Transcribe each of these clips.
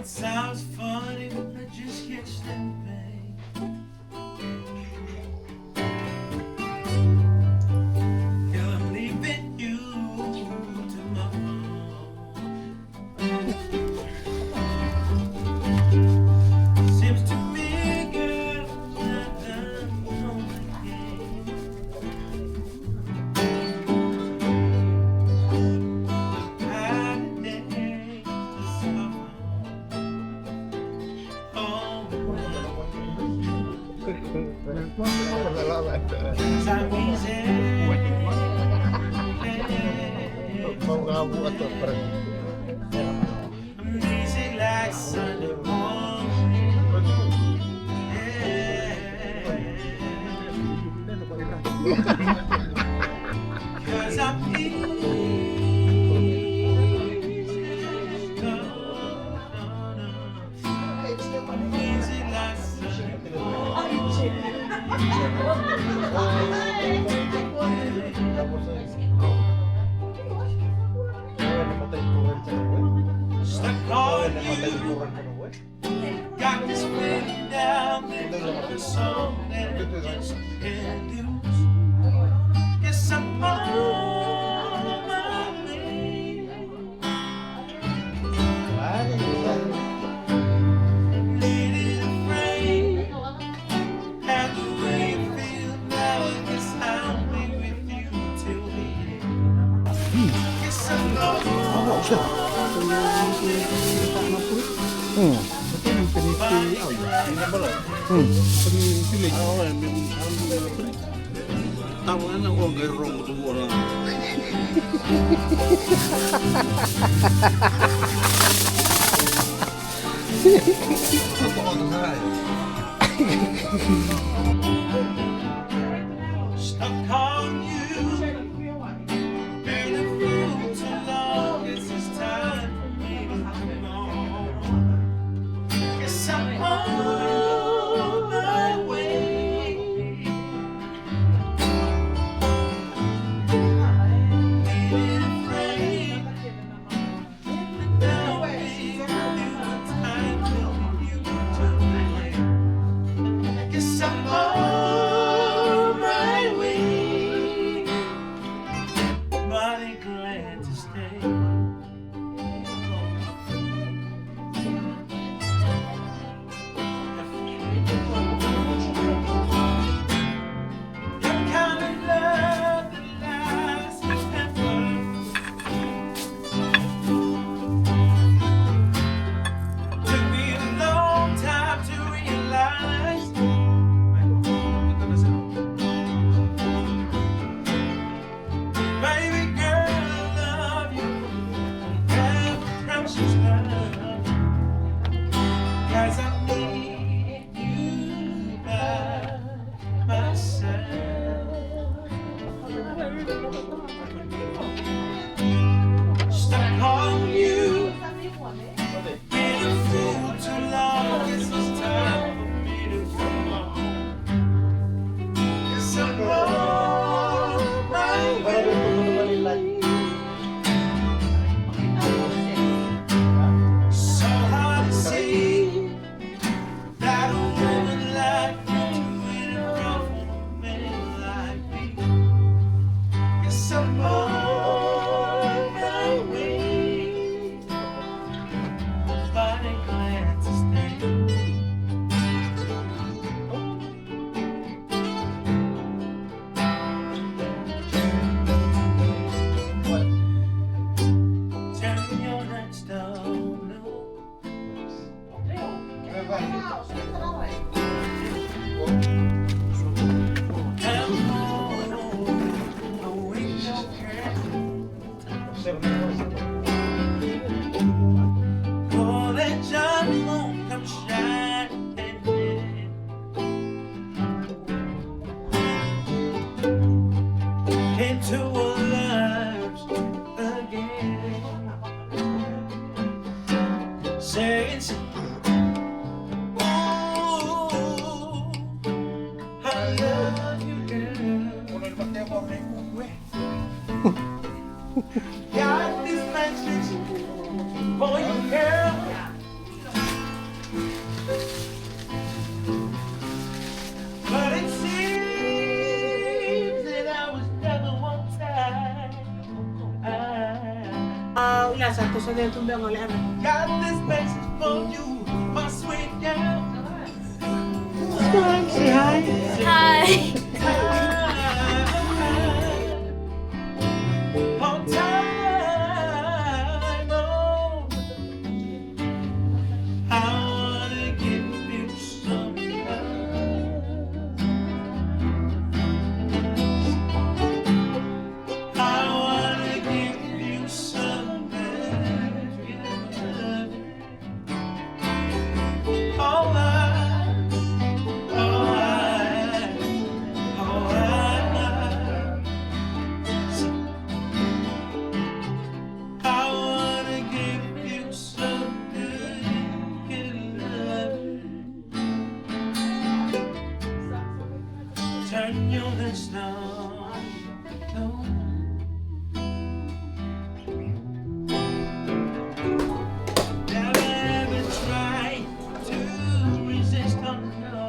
sounds funny, but I just can't stand pain. Girl, I'm leaving you tomorrow. Seems to me, girl, that I'm home again. Amazing like Sunday morning. Cause I'm easy. Easy like Sunday stuck on you. Got this feeling down there, the song that I just can't lose. Guess I'm on my way. Needed a friend, and the way you feel now, I guess I'll be with you till the end. Guess I'm on my way. Betul yang peniti au ya. Ini boleh. Pilih awak yang alhamdulillah. Tahu anak orang gerong tu orang. Apa orang salah? Stuck on you. Been a fool too long. Guess it's time for me to come on. Guess I'm on my way. Needed a friend, but now we have time for you to play. Guess I'm on my way. Mighty glad to stay. The kind of love that lasts forever. Took me a long time to realize. Baby girl, I love you. Have precious love. 'Cause I need you by my side. Stuck on you. Been a fool too long. Guess it's time for me to come on. Guess I'm on my way. So hard to see that a woman like you ain't a wrong man like me. Guess I'm on my way. Mighty glad to stay. Turn your nights down low. Come home, away your curtain. Oh, let your moon come shining into our lives again. Saying, oh, I love you, girl. Got this message for you, girl. Got this message for you, my sweet girl. Say hi. Hi. On time, oh, I wanna give you some love. I wanna give you some love. Oh, I wanna give you some good love. Turn your lights down. Never ever try to resist, oh no.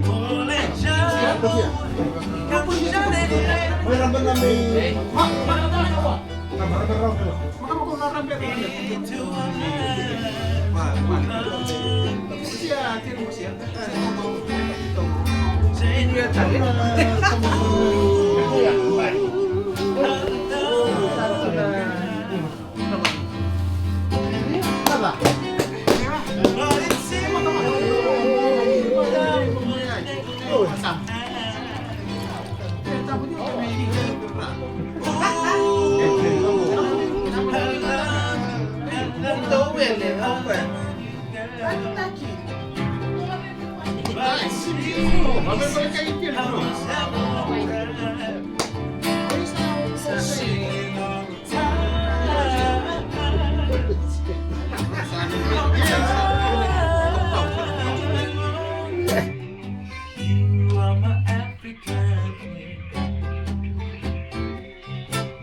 Oh, let your come shining into our You are my African queen,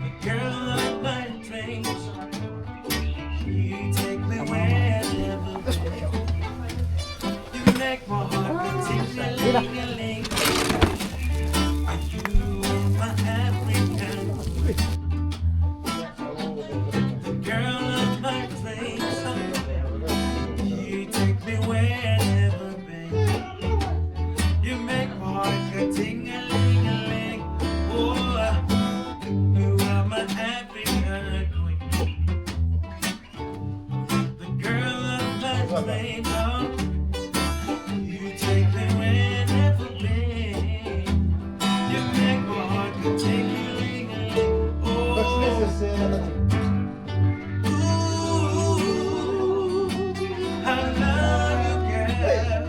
the girl of my dreams. You take me wherever, you make my heart ting-a-ling-a-ling. You are my African queen, the girl of my dreams. You take me wherever, baby. You make my heart go ting-a-ling-a-ling. Oh, you are my African queen, the girl of my dreams. Oh, you take me wherever, babe. You make my heart go ting-a-ling-a-ling. Oh, ooh, I love you, girl.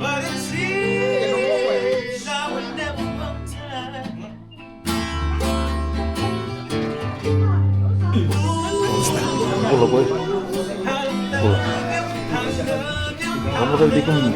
But it seems I would never want time. Pulo boy. Kamu kan tikung.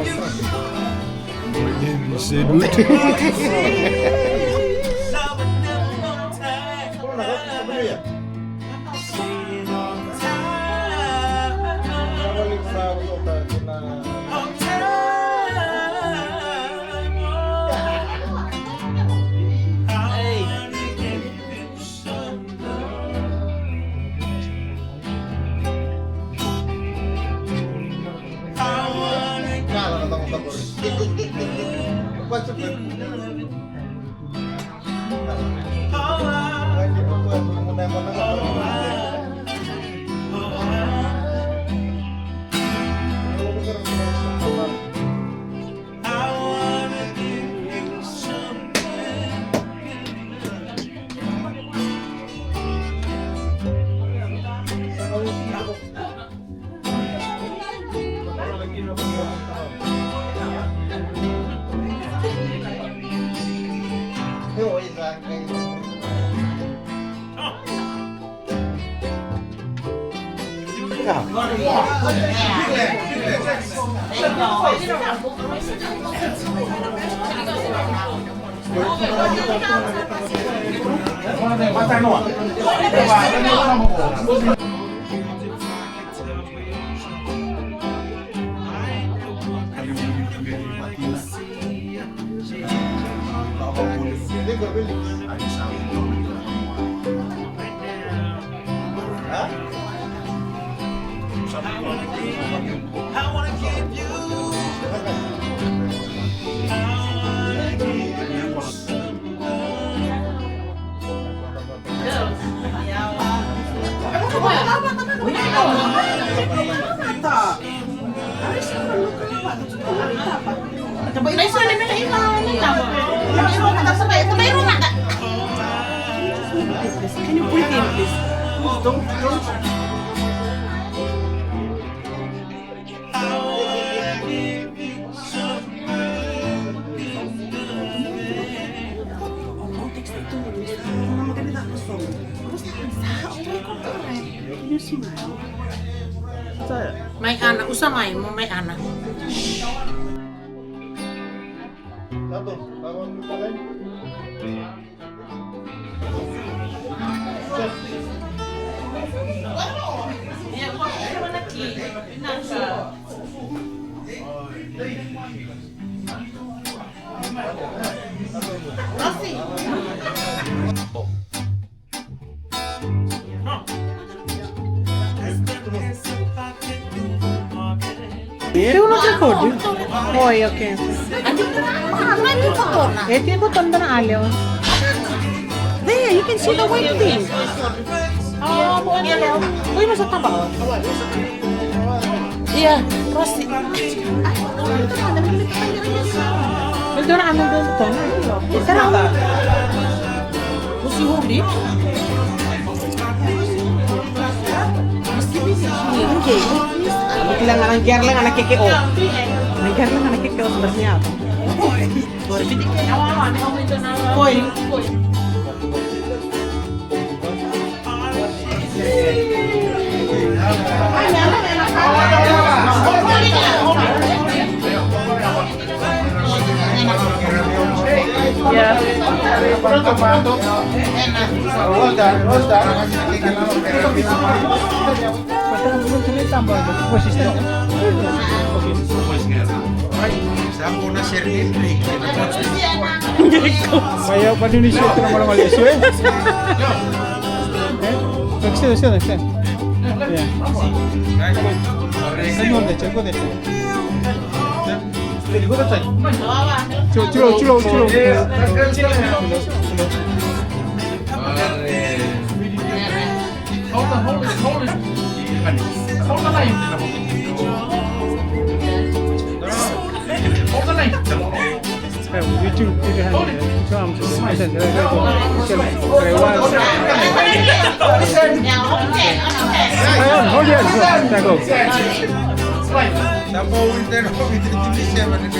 I wanna give you. Can you breathe in, please? Don't. Can you smile? May anak, usamay mo, may anak. Do not record. Oi, okay. Ito yung button na aliw. There, you can see the white thing. Uy, masa taba. Iya, pasti. Ito na ano doon ito. Sarang. Musi huli. Okay. Biglang nanggyar lang anak kikio. Nanggyar lang anak kikio sebenarnya. Koi. Ya. Sa una Sigidrigi. Kaya pa din siya ito naman ang Lesi eh. Next, next. Yeah. Señor de Checo de Chulo. YouTube pilihan ito ang sisimisan ayun, hold yan tago Tapos winter 27.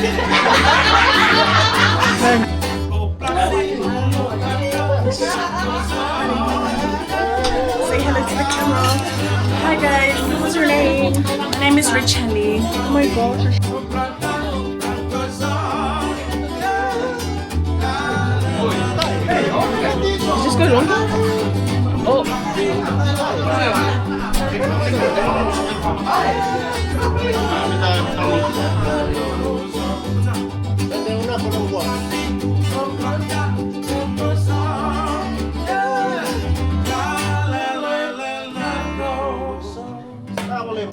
Say hello to the camera. Hi guys, what's your name? My name is Richelli. Oh my gosh. Is this good long? Oh. Boleh